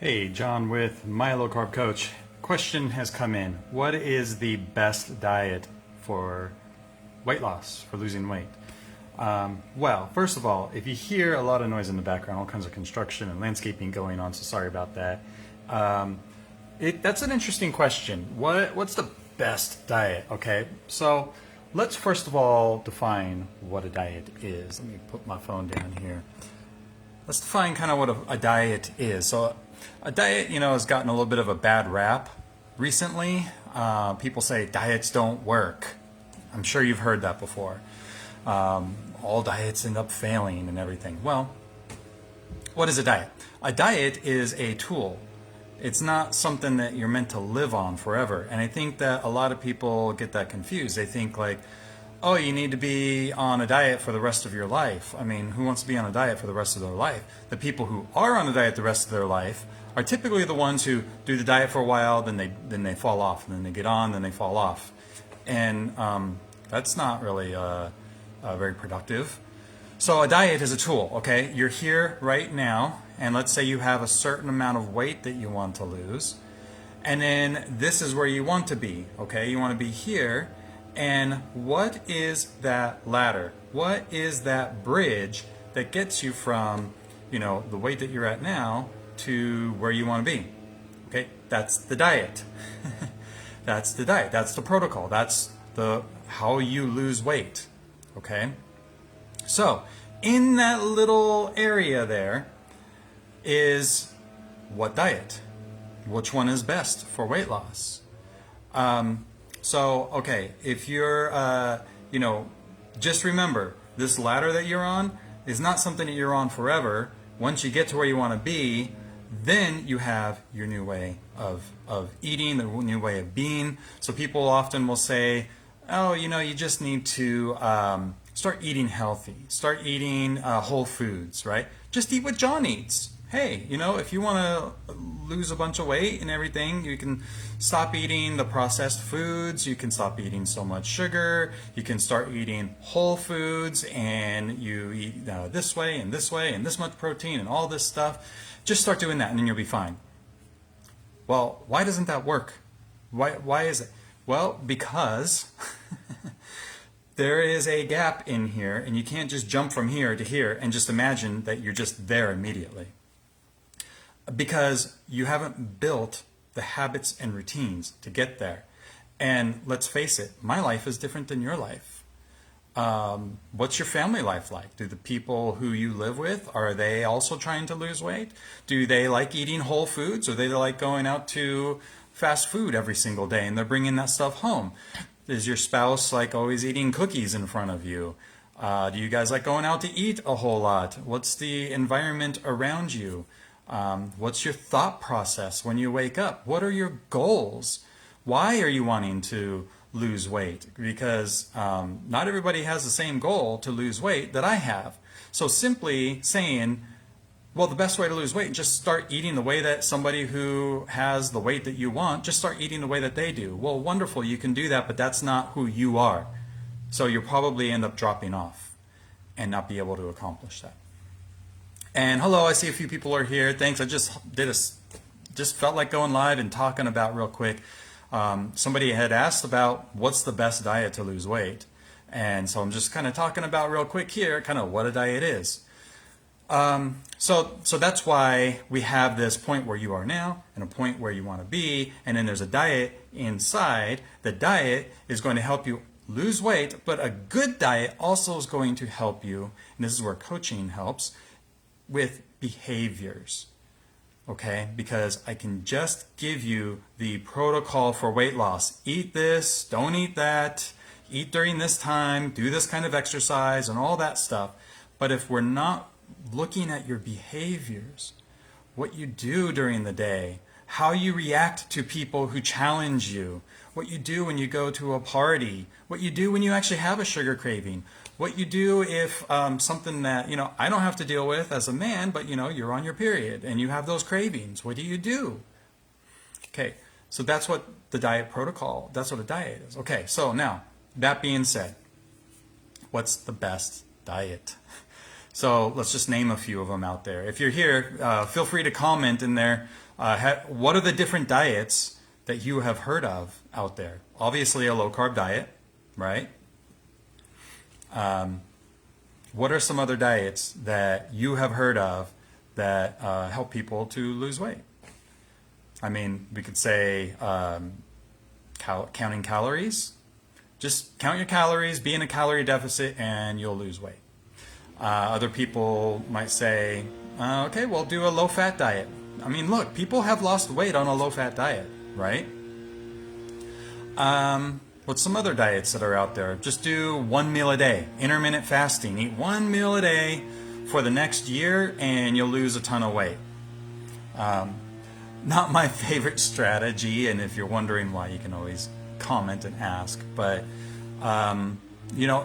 Hey, John with My Low Carb Coach. Question has come in. What is the best diet for weight loss, for losing weight? Well, first of all, if you hear a lot of noise in the background, all kinds of construction and landscaping going on, so sorry about that. That's an interesting question. What's the best diet? Okay, so let's first of all define what a diet is. Let me put my phone down here. Let's define kind of what a diet is. So a diet, has gotten a little bit of a bad rap recently. People say diets don't work. I'm sure you've heard that before. All diets end up failing and everything. Well, what is a diet? A diet is a tool. It's not something that you're meant to live on forever. And I think that a lot of people get that confused. They think like, oh, you need to be on a diet for the rest of your life. I mean, who wants to be on a diet for the rest of their life? The people who are on a diet the rest of their life are typically the ones who do the diet for a while, then they fall off, and then they get on, then they fall off. And that's not really very productive. So a diet is a tool, okay? You're here right now, and let's say you have a certain amount of weight that you want to lose. And then this is where you want to be, okay? You want to be here. And what is that ladder? What is that bridge that gets you from, the weight that you're at now to where you want to be? Okay, that's the diet. That's the diet. That's the protocol. That's the how you lose weight. Okay? So, in that little area there is what diet? Which one is best for weight loss? So, okay, if you're, just remember, this ladder that you're on is not something that you're on forever. Once you get to where you want to be, then you have your new way of eating, the new way of being. So people often will say, oh, you just need to start eating healthy, start eating whole foods, right? Just eat what John eats. Hey, if you want to lose a bunch of weight and everything, you can stop eating the processed foods, you can stop eating so much sugar, you can start eating whole foods, and you eat this way and this way and this much protein and all this stuff. Just start doing that and then you'll be fine. Well, why doesn't that work? Why is it? Well, because there is a gap in here, and you can't just jump from here to here and just imagine that you're just there immediately. Because you haven't built the habits and routines to get there. And let's face it, my life is different than your life. What's your family life like? Do the people who you live with, are they also trying to lose weight? Do they like eating whole foods, or do they like going out to fast food every single day and they're bringing that stuff home? Is your spouse like always eating cookies in front of you? Do you guys like going out to eat a whole lot? What's the environment around you? What's your thought process when you wake up? What are your goals? Why are you wanting to lose weight? Because not everybody has the same goal to lose weight that I have. So simply saying, well, the best way to lose weight, just start eating the way that somebody who has the weight that you want, just start eating the way that they do. Well, wonderful, you can do that, but that's not who you are. So you'll probably end up dropping off and not be able to accomplish that. And hello, I see a few people are here. Thanks. I just felt like going live and talking about real quick. Somebody had asked about what's the best diet to lose weight. And so I'm just kind of talking about real quick here, kind of what a diet is. So that's why we have this point where you are now and a point where you want to be. And then there's a diet inside. The diet is going to help you lose weight, but a good diet also is going to help you, and this is where coaching helps, with behaviors, okay? Because I can just give you the protocol for weight loss. Eat this, don't eat that, eat during this time, do this kind of exercise and all that stuff. But if we're not looking at your behaviors, what you do during the day, how you react to people who challenge you, what you do when you go to a party, what you do when you actually have a sugar craving, what you do if something that, I don't have to deal with as a man, but, you're on your period and you have those cravings. What do you do? Okay, so that's what the diet protocol, that's what a diet is. Okay, so now, that being said, what's the best diet? So let's just name a few of them out there. If you're here, feel free to comment in there What are the different diets that you have heard of out there? Obviously, a low carb diet, right? What are some other diets that you have heard of that help people to lose weight? I mean, we could say counting calories. Just count your calories, be in a calorie deficit, and you'll lose weight. Other people might say, okay, well, do a low-fat diet. I mean, look, people have lost weight on a low-fat diet, right? What's some other diets that are out there? Just do 1 meal a day, intermittent fasting. Eat 1 meal a day for the next year, and you'll lose a ton of weight. Not my favorite strategy, and if you're wondering why, you can always comment and ask. But,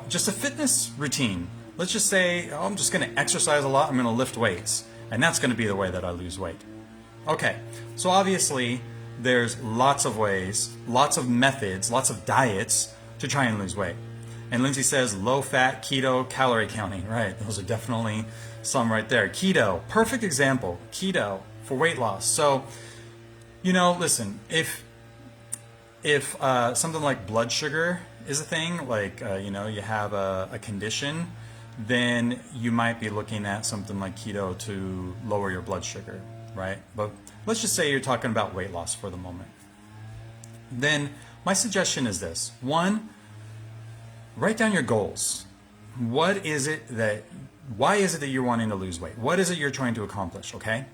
just a fitness routine. Let's just say, I'm just going to exercise a lot, I'm going to lift weights, and that's going to be the way that I lose weight. Okay, so obviously there's lots of ways, lots of methods, lots of diets to try and lose weight. And Lindsay says low-fat, keto, calorie counting. Right, those are definitely some right there. Keto, perfect example. Keto for weight loss. So, listen, if something like blood sugar is a thing, like, you have a condition, then you might be looking at something like keto to lower your blood sugar, right? But let's just say you're talking about weight loss for the moment. Then my suggestion is this. One, write down your goals. Why is it that you're wanting to lose weight? What is it you're trying to accomplish, okay?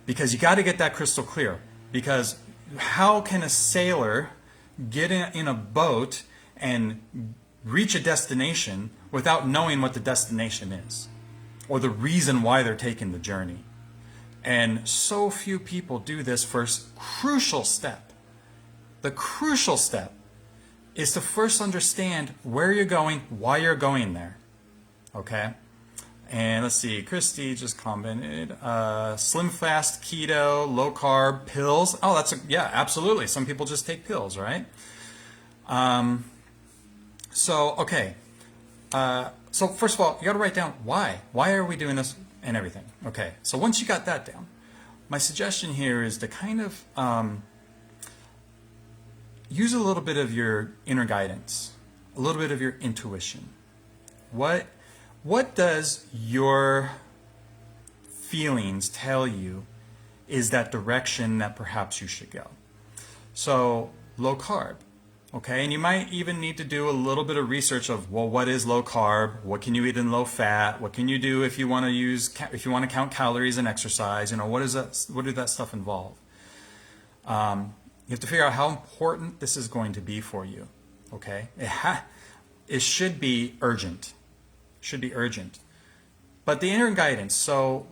Because you got to get that crystal clear. Because how can a sailor get in a boat and reach a destination without knowing what the destination is or the reason why they're taking the journey? And so few people do this first crucial step. The crucial step is to first understand where you're going, why you're going there. Okay? And let's see, Christy just commented, slim fast, keto, low carb, pills. Oh, yeah, absolutely. Some people just take pills, right? Okay. So first of all, you got to write down why. Why are we doing this and everything? Okay. So once you got that down, my suggestion here is to kind of use a little bit of your inner guidance, a little bit of your intuition. What does your feelings tell you is that direction that perhaps you should go? So low carb. Okay, and you might even need to do a little bit of research of, well, what is low carb? What can you eat in low fat? What can you do if you want to count calories and exercise? What does that stuff involve? You have to figure out how important this is going to be for you. Okay, it should be urgent. Should be urgent. But the inner guidance. So,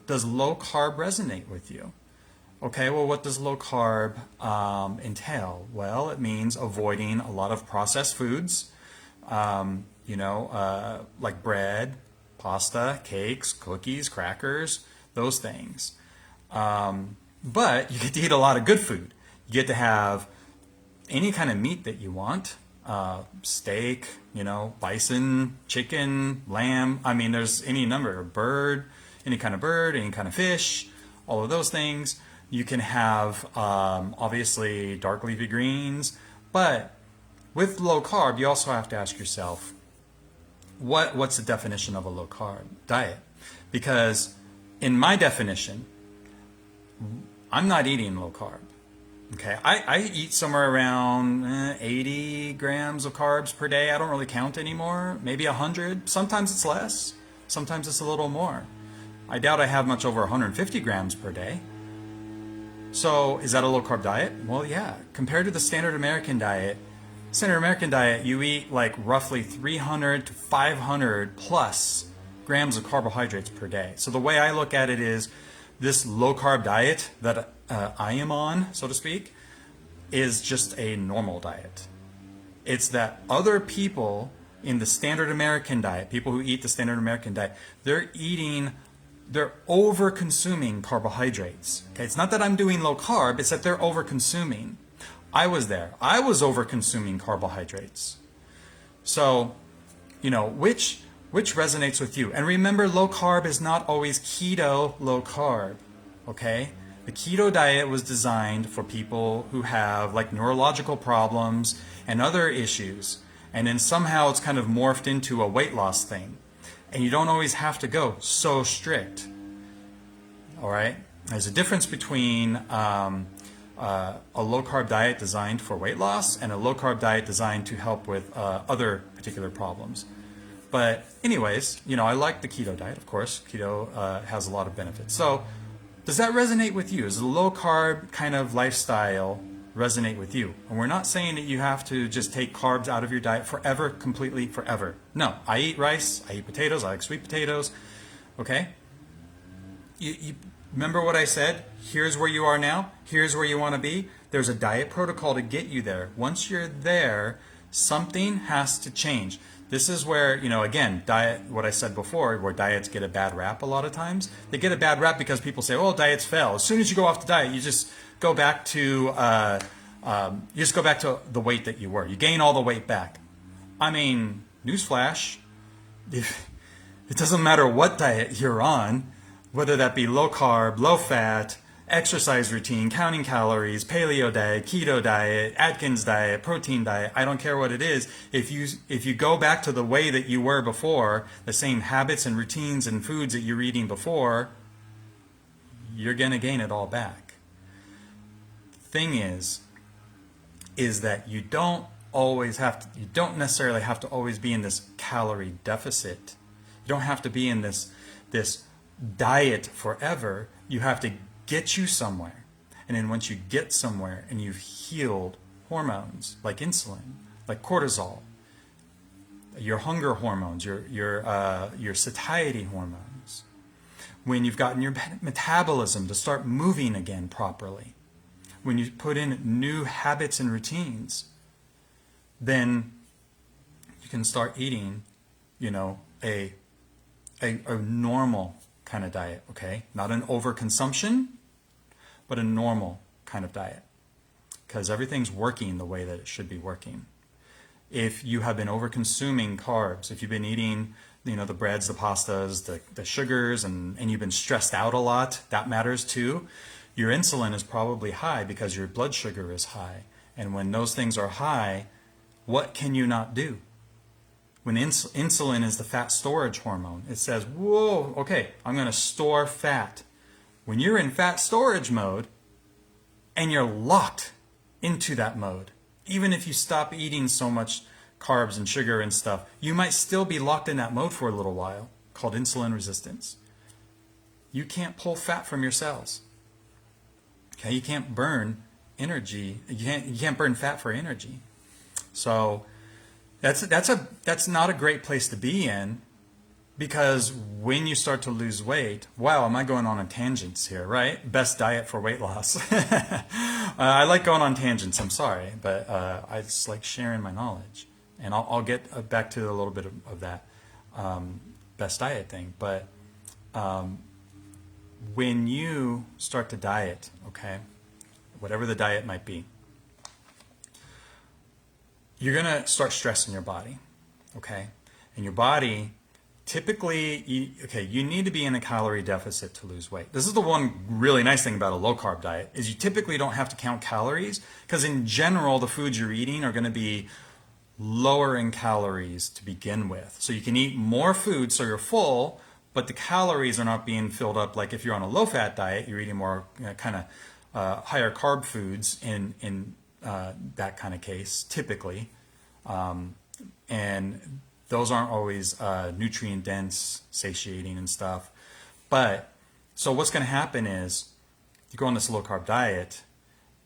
does low carb resonate with you? Okay, well, what does low carb entail? Well, it means avoiding a lot of processed foods, like bread, pasta, cakes, cookies, crackers, those things. But you get to eat a lot of good food. You get to have any kind of meat that you want, steak, bison, chicken, lamb. I mean, there's any number of bird, any kind of fish, all of those things. You can have, obviously, dark leafy greens. But with low carb, you also have to ask yourself, what's the definition of a low carb diet? Because in my definition, I'm not eating low carb. Okay, I eat somewhere around 80 grams of carbs per day. I don't really count anymore. Maybe 100. Sometimes it's less. Sometimes it's a little more. I doubt I have much over 150 grams per day. So is that a low carb diet? Well, yeah. Compared to the standard American diet, you eat like roughly 300 to 500 plus grams of carbohydrates per day. So the way I look at it is this low carb diet that I am on, so to speak, is just a normal diet. It's that other people in the standard American diet, people who eat the standard American diet, they're over consuming carbohydrates. Okay, it's not that I'm doing low carb, it's that they're over consuming. I was there. I was over consuming carbohydrates. So, which resonates with you? And remember, low carb is not always keto low carb. Okay? The keto diet was designed for people who have like neurological problems and other issues. And then somehow it's kind of morphed into a weight loss thing. And you don't always have to go so strict. All right? There's a difference between a low carb diet designed for weight loss and a low carb diet designed to help with other particular problems. But anyways, you know, I like the keto diet, of course. Keto has a lot of benefits. So does that resonate with you? Does the low carb kind of lifestyle resonate with you? And we're not saying that you have to just take carbs out of your diet forever, completely forever. No, I eat rice, I eat potatoes, I like sweet potatoes. Okay? You remember what I said? Here's where you are now. Here's where you want to be. There's a diet protocol to get you there. Once you're there, something has to change. This is where, you know, again, diet, what I said before, where diets get a bad rap a lot of times. They get a bad rap because people say, oh, diets fail. As soon as you go off the diet, you just go back to the weight that you were. You gain all the weight back. I mean, newsflash, it doesn't matter what diet you're on, whether that be low carb, low fat, exercise routine, counting calories, paleo diet, keto diet, Atkins diet, protein diet, I don't care what it is. If you go back to the way that you were before, the same habits and routines and foods that you're eating before, you're going to gain it all back. The thing is that you don't necessarily have to always be in this calorie deficit. You don't have to be in this diet forever. You have to get you somewhere. And then once you get somewhere and you've healed hormones like insulin, like cortisol, your hunger hormones, your satiety hormones, when you've gotten your metabolism to start moving again properly, when you put in new habits and routines, then you can start eating, you know, a normal kind of diet, okay? Not an overconsumption, but a normal kind of diet, because everything's working the way that it should be working. If you have been over-consuming carbs, if you've been eating, you know, the breads, the pastas, the sugars, and you've been stressed out a lot, that matters too. Your insulin is probably high because your blood sugar is high. And when those things are high, what can you not do? When insulin is the fat storage hormone, it says, whoa, okay, I'm going to store fat. When you're in fat storage mode and you're locked into that mode, even if you stop eating so much carbs and sugar and stuff, you might still be locked in that mode for a little while, called insulin resistance. You can't pull fat from your cells. Okay, you can't burn energy. You can't burn fat for energy. So that's not a great place to be in, because when you start to lose weight, wow, am I going on tangents here, right? Best diet for weight loss. I like going on tangents, I'm sorry, but I just like sharing my knowledge. And I'll get back to a little bit of that best diet thing. But when you start to diet, okay, whatever the diet might be, you're going to start stressing your body, okay? And your body, typically, you need to be in a calorie deficit to lose weight. This is the one really nice thing about a low-carb diet, is you typically don't have to count calories, because in general, the foods you're eating are going to be lower in calories to begin with. So you can eat more food so you're full, but the calories are not being filled up. Like if you're on a low-fat diet, you're eating more kind of higher carb foods in that kind of case, typically. And those aren't always nutrient dense, satiating and stuff. But so what's going to happen is you go on this low carb diet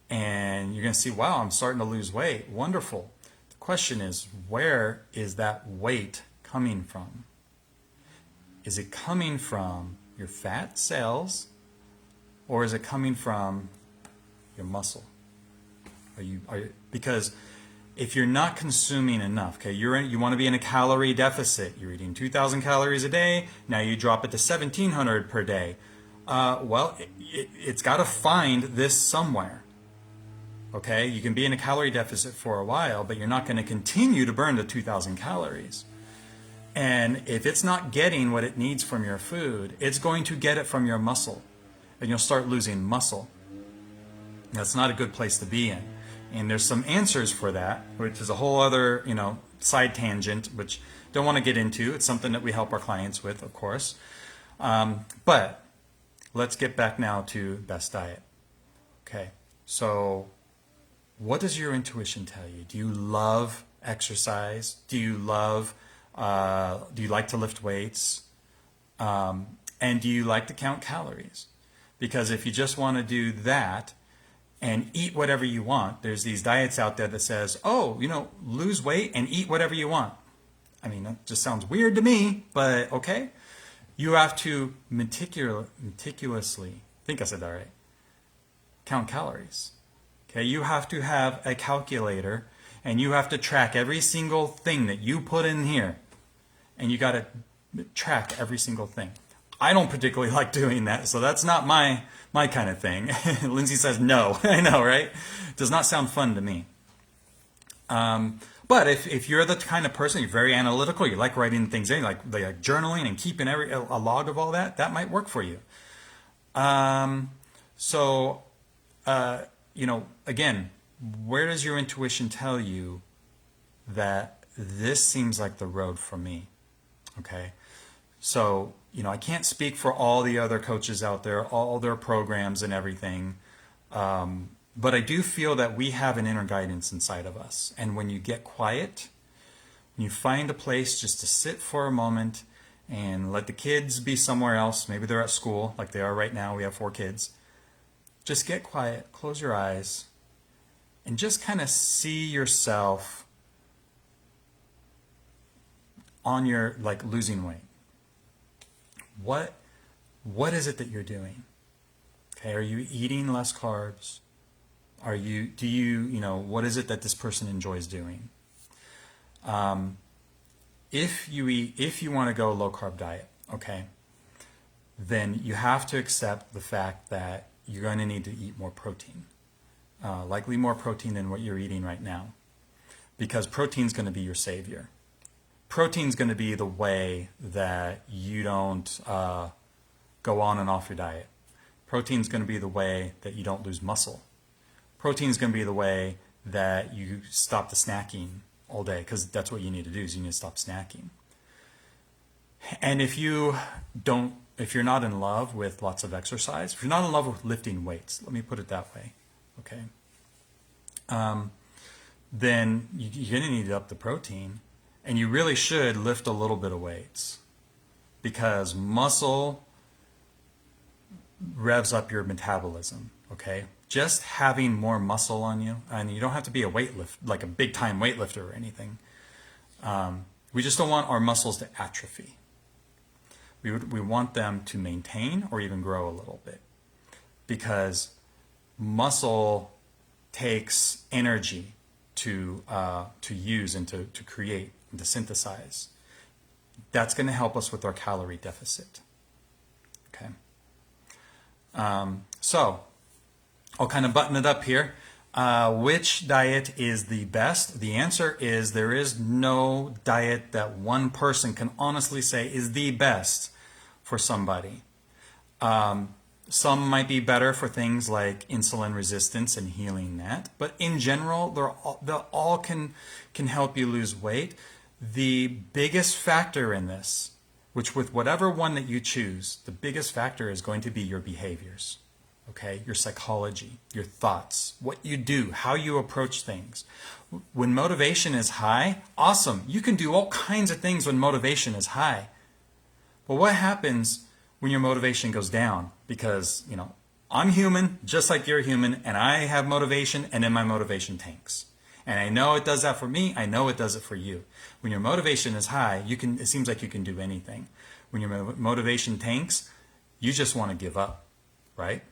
and you're going to see, wow, I'm starting to lose weight. Wonderful. The question is, where is that weight coming from? Is it coming from your fat cells, or is it coming from your muscle? Because if you're not consuming enough, okay, you want to be in a calorie deficit. You're eating 2,000 calories a day. Now you drop it to 1,700 per day. Well, it's got to find this somewhere. Okay, you can be in a calorie deficit for a while, but you're not going to continue to burn the 2,000 calories. And if it's not getting what it needs from your food, it's going to get it from your muscle. then you'll start losing muscle. That's not a good place to be in. And there's some answers for that, which is a whole other, side tangent, which don't want to get into. It's something that we help our clients with, of course. But let's get back now to best diet. Okay, so what does your intuition tell you? Do you love exercise? Do you like to lift weights? And do you like to count calories? Because if you just want to do that and eat whatever you want, there's these diets out there that says, oh, lose weight and eat whatever you want. I mean, that just sounds weird to me, but okay. You have to meticulously, I think I said that right, count calories. Okay, you have to have a calculator and you have to track every single thing that you put in here. And you got to track every single thing. I don't particularly like doing that, so that's not my kind of thing. Lindsay says no. I know, right? Does not sound fun to me. But if you're the kind of person, you're very analytical, you like writing things in, like journaling and keeping a log of all that, that might work for you. Again, where does your intuition tell you that this seems like the road for me? Okay, so I can't speak for all the other coaches out there, all their programs and everything, but I do feel that we have an inner guidance inside of us. And when you get quiet, when you find a place just to sit for a moment and let the kids be somewhere else, maybe they're at school like they are right now, we have 4 kids, just get quiet, close your eyes, and just kind of see yourself on your, losing weight. What is it that you're doing? Okay, are you eating less carbs? What is it that this person enjoys doing? If you want to go low carb diet, okay, then you have to accept the fact that you're going to need to eat more protein. Likely more protein than what you're eating right now. Because protein's going to be your savior. Protein's going to be the way that you don't go on and off your diet. Protein's going to be the way that you don't lose muscle. Protein's going to be the way that you stop the snacking all day, because that's what you need to do, is you need to stop snacking. And if you're not in love with lots of exercise, if you're not in love with lifting weights, let me put it that way, okay, then you're going to need to up the protein. And you really should lift a little bit of weights, because muscle revs up your metabolism, okay? Just having more muscle on you, and you don't have to be a big time weightlifter or anything. We just don't want our muscles to atrophy. We want them to maintain or even grow a little bit, because muscle takes energy to use and to create and to synthesize. That's going to help us with our calorie deficit. Okay. So I'll kind of button it up here. Which diet is the best? The answer is there is no diet that one person can honestly say is the best for somebody. Some might be better for things like insulin resistance and healing that, but in general, they all can help you lose weight. The biggest factor in this, which with whatever one that you choose, the biggest factor is going to be your behaviors, okay? Your psychology, your thoughts, what you do, how you approach things. When motivation is high, awesome. You can do all kinds of things when motivation is high. But what happens when your motivation goes down? Because, I'm human, just like you're human, and I have motivation, and then my motivation tanks. And I know it does that for me. I know it does it for you. When your motivation is high, it seems like you can do anything. When your motivation tanks, you just want to give up, right?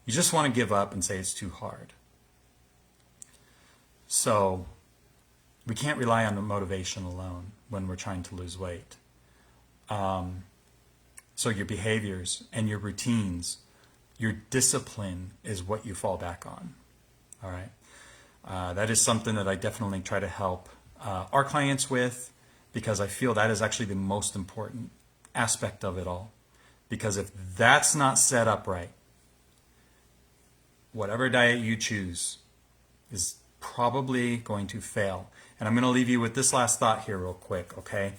You just want to give up and say it's too hard. So we can't rely on the motivation alone when we're trying to lose weight. So your behaviors and your routines, your discipline is what you fall back on. All right. That is something that I definitely try to help our clients with, because I feel that is actually the most important aspect of it all. Because if that's not set up right, whatever diet you choose is probably going to fail. And I'm going to leave you with this last thought here real quick, okay?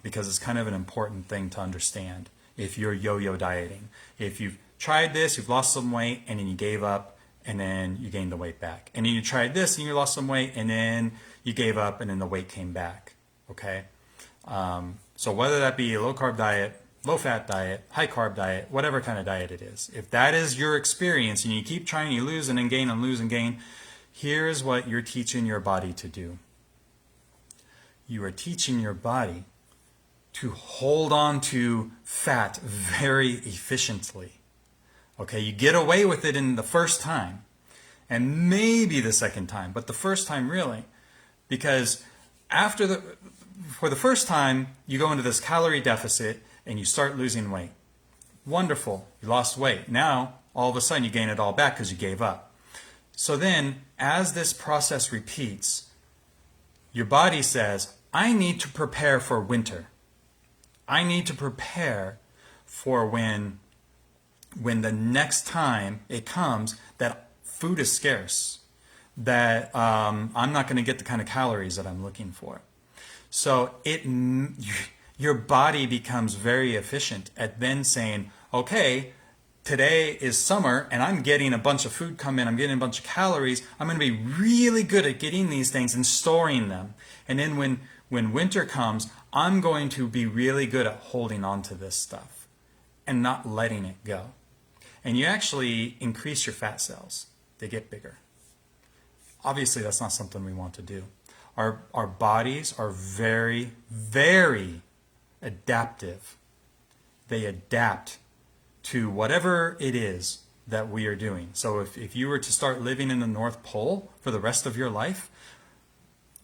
Because it's kind of an important thing to understand if you're yo-yo dieting. If you've tried this, you've lost some weight, and then you gave up, and then you gained the weight back. And then you tried this, and you lost some weight, and then you gave up, and then the weight came back, okay? So whether that be a low-carb diet, low-fat diet, high-carb diet, whatever kind of diet it is, if that is your experience and you keep trying, you lose and then gain and lose and gain, here's what you're teaching your body to do. You are teaching your body to hold on to fat very efficiently. Okay, you get away with it in the first time and maybe the second time, but the first time really, because for the first time, you go into this calorie deficit and you start losing weight. Wonderful, you lost weight. Now, all of a sudden, you gain it all back because you gave up. So then, as this process repeats, your body says, I need to prepare for winter. I need to prepare for when the next time it comes that food is scarce, that I'm not going to get the kind of calories that I'm looking for. So your body becomes very efficient at then saying, okay, today is summer and I'm getting a bunch of food come in, I'm getting a bunch of calories, I'm going to be really good at getting these things and storing them. And then when winter comes, I'm going to be really good at holding on to this stuff and not letting it go. And you actually increase your fat cells. They get bigger. Obviously, that's not something we want to do. Our bodies are very, very adaptive. They adapt to whatever it is that we are doing. So if you were to start living in the North Pole for the rest of your life,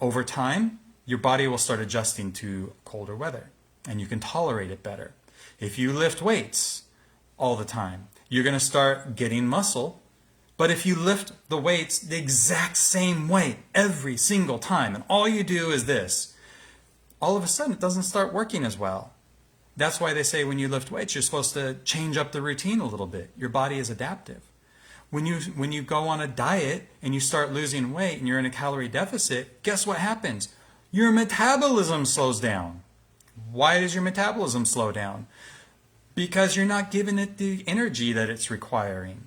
over time, your body will start adjusting to colder weather and you can tolerate it better. If you lift weights all the time, you're going to start getting muscle. But if you lift the weights the exact same way every single time, and all you do is this, all of a sudden it doesn't start working as well. That's why they say when you lift weights, you're supposed to change up the routine a little bit. Your body is adaptive. When you go on a diet and you start losing weight and you're in a calorie deficit, guess what happens? Your metabolism slows down. Why does your metabolism slow down? Because you're not giving it the energy that it's requiring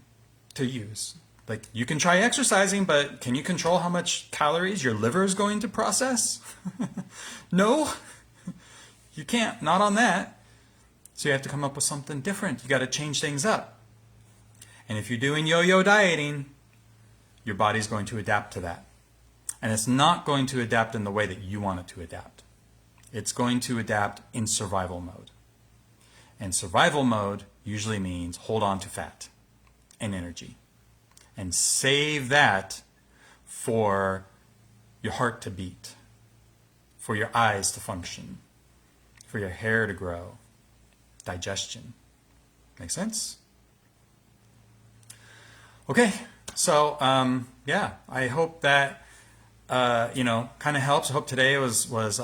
to use. Like, you can try exercising, but can you control how much calories your liver is going to process? No, you can't, not on that. So you have to come up with something different. You got to change things up. And if you're doing yo-yo dieting, your body's going to adapt to that. And it's not going to adapt in the way that you want it to adapt. It's going to adapt in survival mode. And survival mode usually means hold on to fat and energy. And save that for your heart to beat, for your eyes to function, for your hair to grow, digestion. Make sense? Okay, so yeah, I hope that kind of helps. I hope today was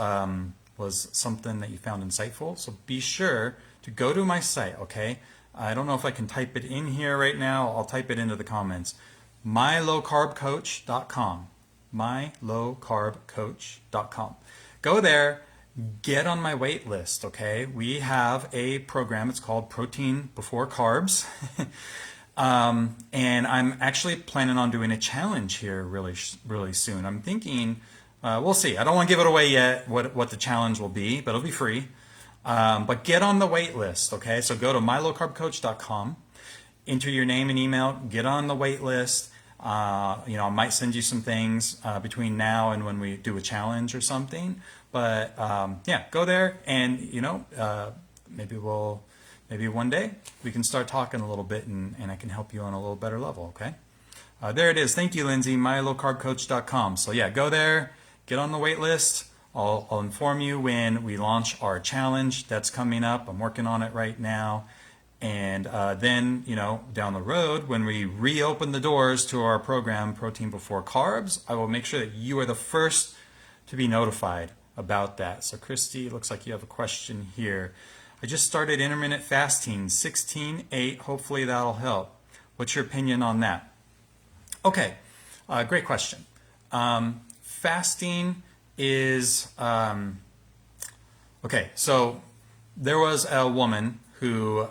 something that you found insightful. So be sure to go to my site, okay? I don't know if I can type it in here right now. I'll type it into the comments. mylowcarbcoach.com. mylowcarbcoach.com. Go there, get on my wait list, okay? We have a program. It's called Protein Before Carbs. And I'm actually planning on doing a challenge here really soon. I'm thinking, we'll see. I don't want to give it away yet, what the challenge will be, but it'll be free. But get on the wait list, okay? So go to mylowcarbcoach.com, enter your name and email, get on the wait list. I might send you some things between now and when we do a challenge or something. But yeah, go there and maybe one day we can start talking a little bit and I can help you on a little better level, okay? There it is. Thank you, Lindsay, mylowcarbcoach.com. So yeah, go there, get on the wait list. I'll inform you when we launch our challenge that's coming up. I'm working on it right now. And then, down the road, when we reopen the doors to our program, Protein Before Carbs, I will make sure that you are the first to be notified about that. So, Christy, looks like you have a question here. I just started intermittent fasting, 16/8. Hopefully that'll help. What's your opinion on that? Okay, great question. Fasting is, okay, so there was a woman who,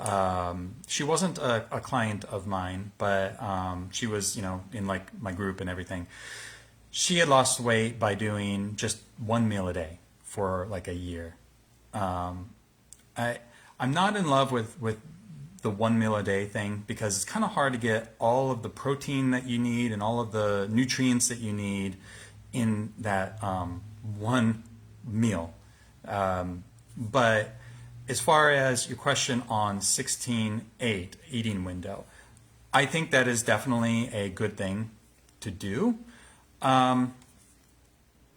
she wasn't a client of mine, but she was, in like my group and everything. She had lost weight by doing just one meal a day for like a year. I'm not in love with the one meal a day thing because it's kind of hard to get all of the protein that you need and all of the nutrients that you need in that one meal. But as far as your question on 16/8 eating window, I think that is definitely a good thing to do.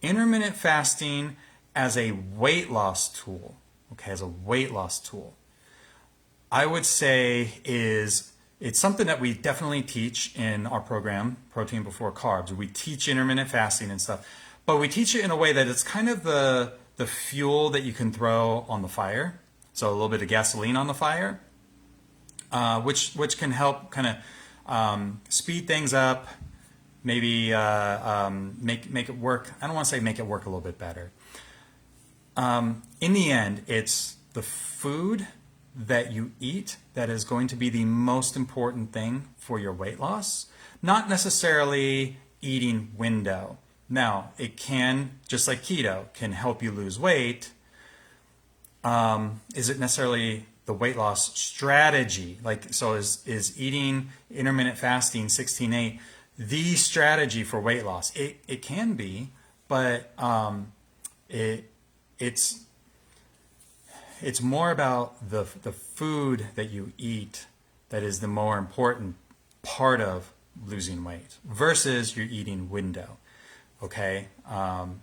Intermittent fasting as a weight loss tool, okay, as a weight loss tool, I would say it's something that we definitely teach in our program, Protein Before Carbs. We teach intermittent fasting and stuff, but we teach it in a way that it's kind of the fuel that you can throw on the fire. So a little bit of gasoline on the fire, which can help kind of speed things up, maybe make it work. I don't want to say make it work a little bit better. In the end, it's the food that you eat that is going to be the most important thing for your weight loss, not necessarily eating window. Now, it can, just like keto, can help you lose weight. Is it necessarily the weight loss strategy? Like, so is eating intermittent fasting 16/8 the strategy for weight loss? It can be, but it's more about the food that you eat that is the more important part of losing weight versus your eating window. Okay,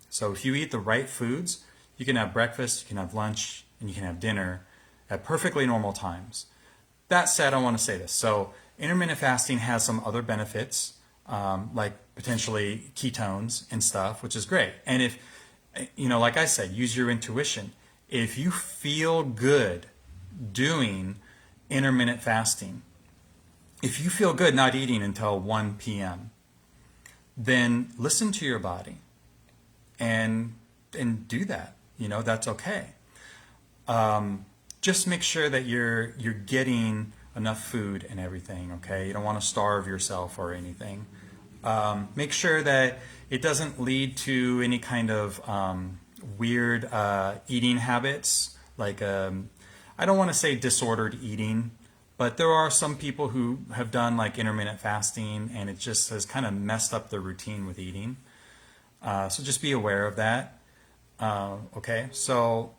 so if you eat the right foods, you can have breakfast, you can have lunch, and you can have dinner at perfectly normal times. That said, I want to say this. So intermittent fasting has some other benefits, like potentially ketones and stuff, which is great. And if, like I said, use your intuition. If you feel good doing intermittent fasting, if you feel good not eating until 1 p.m., then listen to your body and do that. That's okay. Just make sure that you're getting enough food and everything, okay? You don't want to starve yourself or anything. Make sure that it doesn't lead to any kind of weird eating habits, like I don't want to say disordered eating, but there are some people who have done like intermittent fasting and it just has kind of messed up their routine with eating. So just be aware of that. Okay, so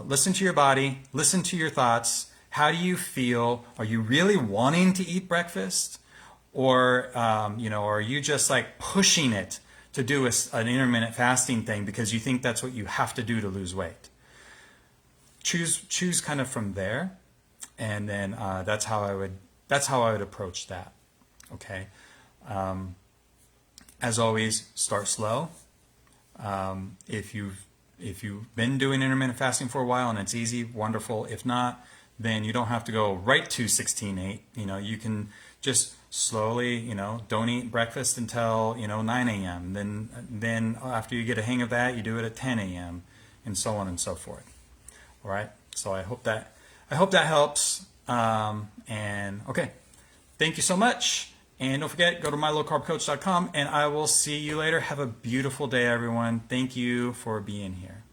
listen to your body, listen to your thoughts. How do you feel? Are you really wanting to eat breakfast? Or, are you just like pushing it to do an intermittent fasting thing because you think that's what you have to do to lose weight? Choose kind of from there, and then that's how I would approach that. Okay. As always, start slow. If you've been doing intermittent fasting for a while and it's easy, wonderful. If not, then you don't have to go right to 16/8. You can just slowly, don't eat breakfast until 9 a.m. Then after you get a hang of that, you do it at 10 a.m. and so on and so forth. All right. So I hope that helps. And okay, thank you so much. And don't forget, go to mylowcarbcoach.com, and I will see you later. Have a beautiful day, everyone. Thank you for being here.